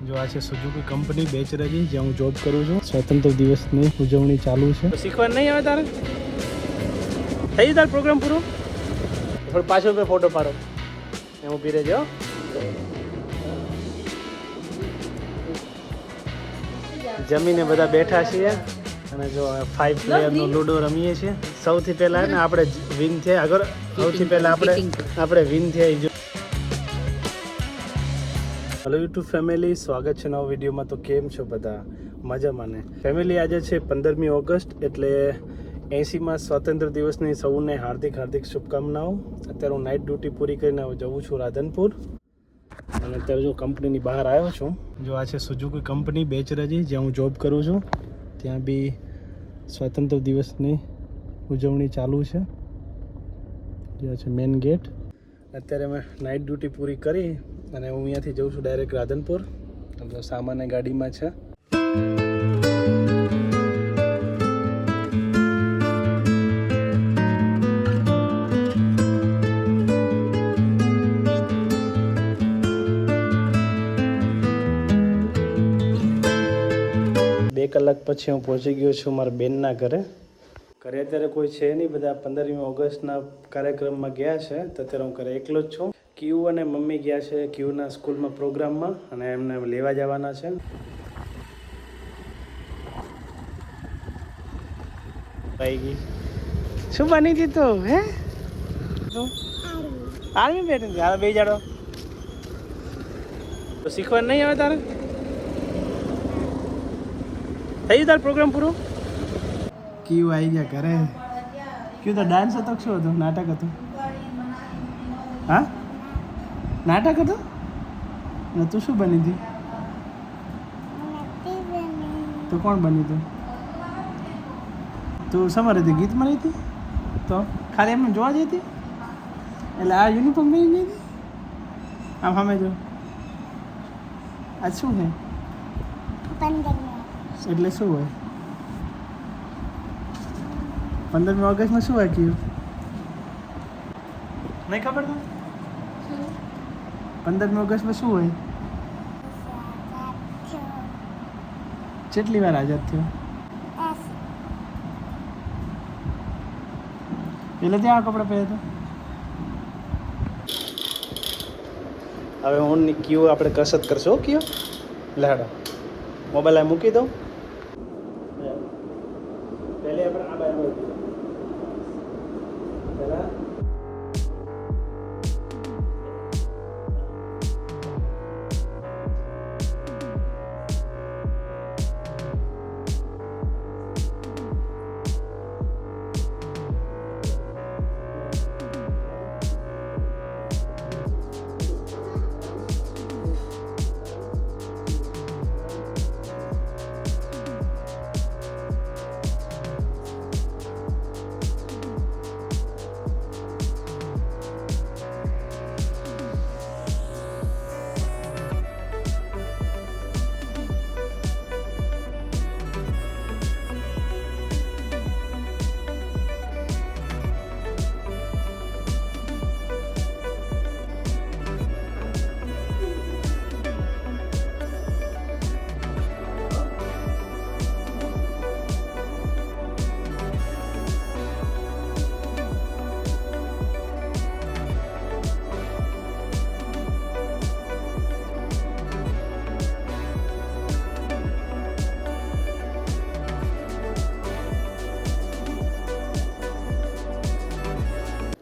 જો આ છે સુઝુકી કંપની બેચરાજી, જ્યાં હું જોબ કરું છું. સ્વતંત્ર દિવસની ઉજવણી ચાલુ છે. શીખવા નહીં આવે તારે? થઈ તાર પ્રોગ્રામ પૂરો? થોડું પાછળ ઉપર ફોટો પાડો. એમ ઊભી રહેજો. જમીને બધા બેઠા છીએ અને જો 5 પ્લેયરનો લૂડો રમીએ છીએ. સૌથી પહેલાં ને આપણે વિન થયા. આગળ સૌથી પહેલાં આપણે વિન થયા. જો હેલો યુટ્યુબ ફેમિલી, સ્વાગત છે નવા વિડીયોમાં. તો કેમ છો બધા? મજામાં ને? ફેમિલી, આજે છે 15મી ઓગસ્ટ, એટલે 80માં સ્વાતંત્ર્ય દિવસની સૌને હાર્દિક શુભકામનાઓ. અત્યારે હું નાઇટ ડ્યુટી પૂરી કરીને જઉં છું રાધનપુર, અને અત્યારે જો કંપનીની બહાર આવ્યો છું. જો આ છે સુઝુકી કંપની બેચરાજી, જ્યાં હું જોબ કરું છું. ત્યાં બી સ્વાતંત્ર્ય દિવસની ઉજવણી ચાલુ છે. જે છે મેઇન ગેટ. અત્યારે મેં નાઇટ ડ્યુટી પૂરી કરી અને હું અહીંયાથી જઉં છું ડાયરેક્ટ રાધનપુર. સામાન્ય ગાડીમાં છે. કલાક પછી હું પહોંચી ગયો છું મારા બેનના ઘરે. ઘરે અત્યારે કોઈ છે નહીં, બધા 15મી ઓગસ્ટના કાર્યક્રમમાં ગયા છે. તો અત્યારે હું ઘરે એકલો જ છું. ક્યુ અને મમ્મી ગયા છે ક્યુના સ્કૂલમાં પ્રોગ્રામમાં, અને એમને લેવા જવાના છે. આવી ગઈ. શું બની હતી તું? હે આર્મી બેઠી હતી? હાલ બે જાડો. તો શીખવા નહીં આવે તારે? થઈ તાર પ્રોગ્રામ પૂરો? ક્યુ આવી ગયા ઘરે. ક્યુ તો ડાન્સ હતો કે શું હતું? નાટક હતું? હા, નાટક હતું ને? તું શું બની હતી? તું કોણ બની તું? તું સમર હતી? ગીતમાં રહી હતી? તો ખાલી એમને જોવા જઈ હતી? એટલે આ યુનિફોર્મ પહેરી ગઈ હતી? આમ સામે જો. આ શું છે? એટલે શું હોય? 15મી ઓગસ્ટમાં શું હોય ક્યુ? નહીં ખબર તો? 15મી ઓગસ્ટમાં શું હોય? કેટલી વાર આઝાદ થયો? એટલે ત્યાં કપડાં પહેર્યા હતા. હવે હું ક્યુ આપણે કસરત કરશો. ક્યુ લાડો મોબાઈલ આ મૂકી દઉં. પહેલે આપણે આ બાજુ પહેલાં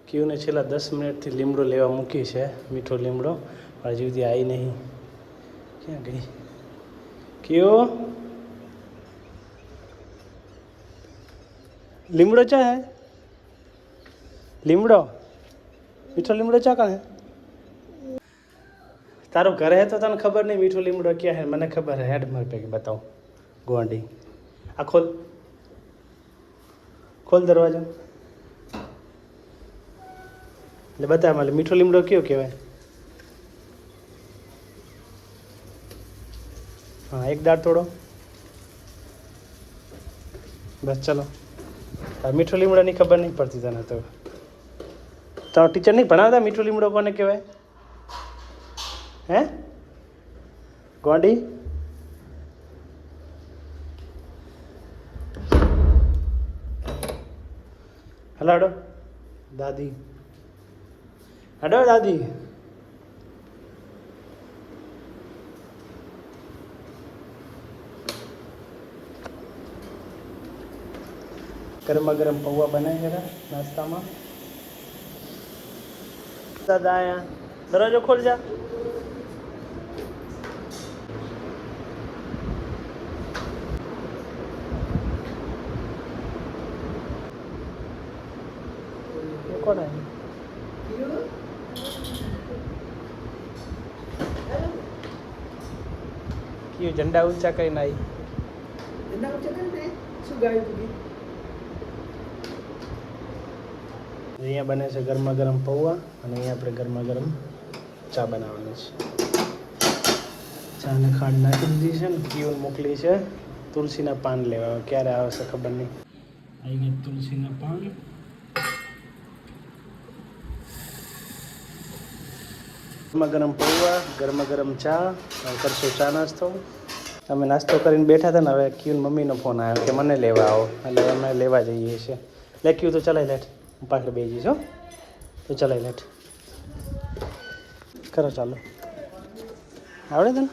ક્યુને છેલ્લા 10 મિનિટથી લીમડો લેવા મૂકી છે, મીઠો લીમડો. હજી સુધી આવી નહીં. ક્યાં ગઈ ક્યુ? લીમડો ચા હે? લીમડો મીઠો લીમડો ચા કાં હે? તારું ઘરે હે તો તને ખબર નહીં મીઠો લીમડો ક્યાં હે? મને ખબર હે. હેડ મારી પૈકી બતાવો. ગોંડી આ ખોલ, ખોલ દરવાજો. એટલે બતાવ મારે મીઠો લીમડો કયો કહેવાય? હા, એક દાળ તોડો બસ. ચલો, મીઠો લીમડાની ખબર નહીં પડતી તને તો? ટીચર નહીં ભણાવતા મીઠો લીમડો કોને કહેવાય? હે ગોંડી? હલો હડો દાદી, હડો દાદી. ગરમા ગરમ પૌવા બનાવી જરા નાસ્તામાં. દાદા આયા, દરવાજો ખોલ જા. કોણ ક્યું ઝંડા ઊંચા કરીને આવી? ઝંડા ઊંચા કરીને શું ગાયું તું? અહીંયા બને છે ગરમા ગરમ પૌવા અને અહીંયા આપણે ગરમા ગરમ ચા બનાવવાની છે. ચાને ખાંડ નાખી દીધી છે ને પીઓન મોકલી છે તુલસીના પાન લેવા. ક્યારે આવે છે ખબર નહીં. આવી ગયા તુલસીના પાન. ગરમા ગરમ પૌવા, ગરમા ગરમ ચા. કરશો ચા નાસ્તો. અમે નાસ્તો કરીને બેઠા હતા ને, હવે ક્યુન મમ્મીનો ફોન આવ્યો કે મને લેવા આવો, એટલે અમે લેવા જઈએ છીએ. લે ક્યુ તો ચલાવી લેટ, હું પાછળ બેસી જઈશ. હો તો ચલાવી લેટ કરો. ચાલો આવડે તને?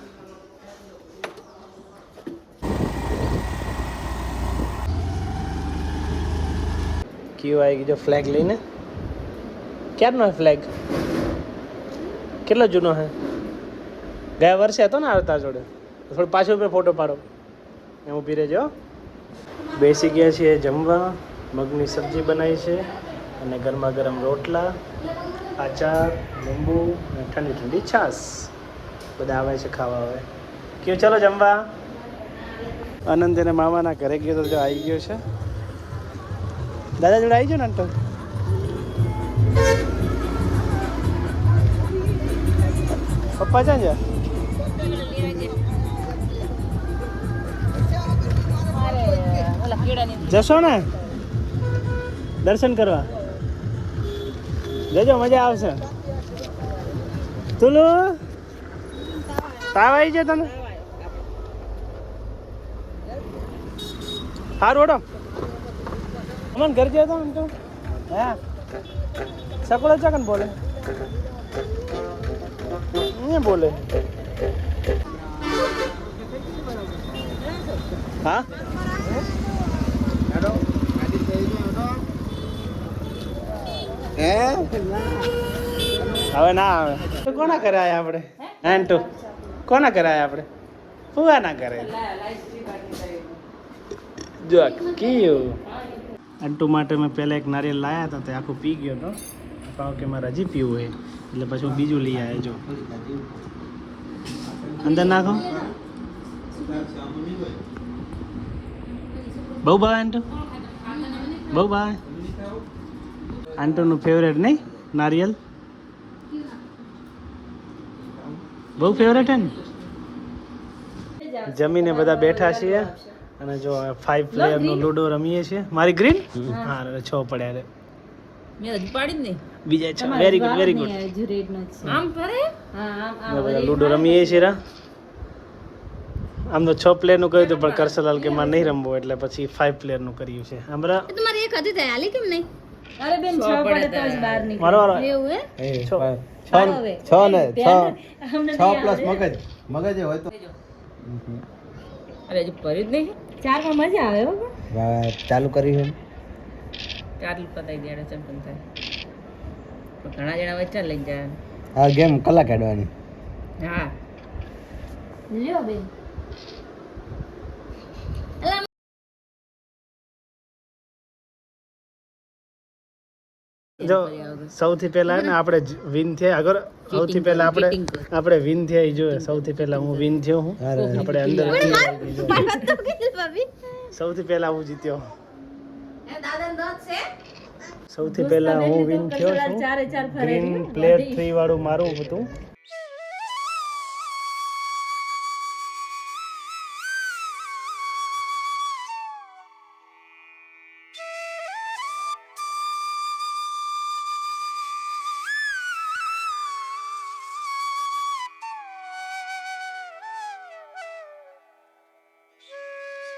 ક્યુ આવી ગયો ફ્લેગ લઈને. ક્યારનો ફ્લેગ? કેટલો જૂનો હે? ગયા વર્ષે હતો ને આવતા જોડે. થોડું પાછળ ઉપર ફોટો પાડો. એમ ઊભી રહેજો. બેસી ગયા છીએ જમવા. મગની સબ્જી બનાવી છે અને ગરમા ગરમ રોટલા, આચાર, લીંબુ અને ઠંડી ઠંડી છાશ. બધા આવે છે ખાવા. હવે કેવું? ચાલો જમવા. આનંદ એને મામાના ઘરે ગયો તો આવી ગયો છે. દાદા જોડે આવી ગયો ને અંકલ. પપ્પા ક્યાં છે? જશો ને દર્શન કરવા? જજો, મજા આવશે. તુલુ તાવ આવી ગયો તને? સારું ઓડો. અમન ઘર ગયો તો એમ તો. હા સકોડો ચાકન બોલે બોલે. હા હવે ના આવે. કોના કરે આયા આપણે? એન્ટુ કોના કરે આયા આપણે? ફુવા ના કરે. જો કયું અંટુ માટે મેં પહેલાં એક નારિયેળ લાયા હતા, તે આખું પી ગયો હતો. કહો કે મારે હજી પીવું હોય એટલે પછી હું બીજું લઈ આવ્યો. જો અંદર નાખો. બહુ ભાવે આંટુ? બહુ ભાવે આંટુનું ફેવરેટ નહીં નારિયેલ? બહુ ફેવરેટ હે ને? જમીને બધા બેઠા છીએ અને જો 5 પ્લેયરનો લૂડો રમીએ છીએ. મારી ગ્રીન? હા 6 પડ્યા રે. મેં હજી પાડી જ નહીં. બીજા 6. Very good, very good. આમ ફરે? બધા લૂડો રમીએ છીએ રા. આમ તો 6 પ્લેયરનું કહ્યું હતું પણ કરસલાલ કે મારે નહીં રમવું એટલે પછી 5 પ્લેયરનું કર્યું છે. આમરા તમારે એક હતી તે હાલી કેમ નહીં? અરે બેન 6 પડે તો જ બહાર નીકળે. મારો એવું હે? 6 ને 6 પ્લસ મગજ હોય તો અરે હજી ભર્યું જ નહીં. 4 માં મજા આવે હો. ચાલુ કરી છે. ચાલ પતાઈ દેડે ચમચમ થાય. પણ ઘણા જણા વચ્ચે લઈ જાય. આ ગેમ કલાક કાઢવાની. હા લ્યો બેન. જો સૌથી પહેલા ને આપણે વિન થયા. અગર સૌથી પહેલા આપણે વિન થયા એ જોઈએ. સૌથી પહેલા હું વિન થયો. હું આપણે અંદર સૌથી પહેલા હું જીત્યો. સૌથી પહેલા હું વિન થયો છું. ગ્રીન પ્લેયર 3 વાળું મારું હતું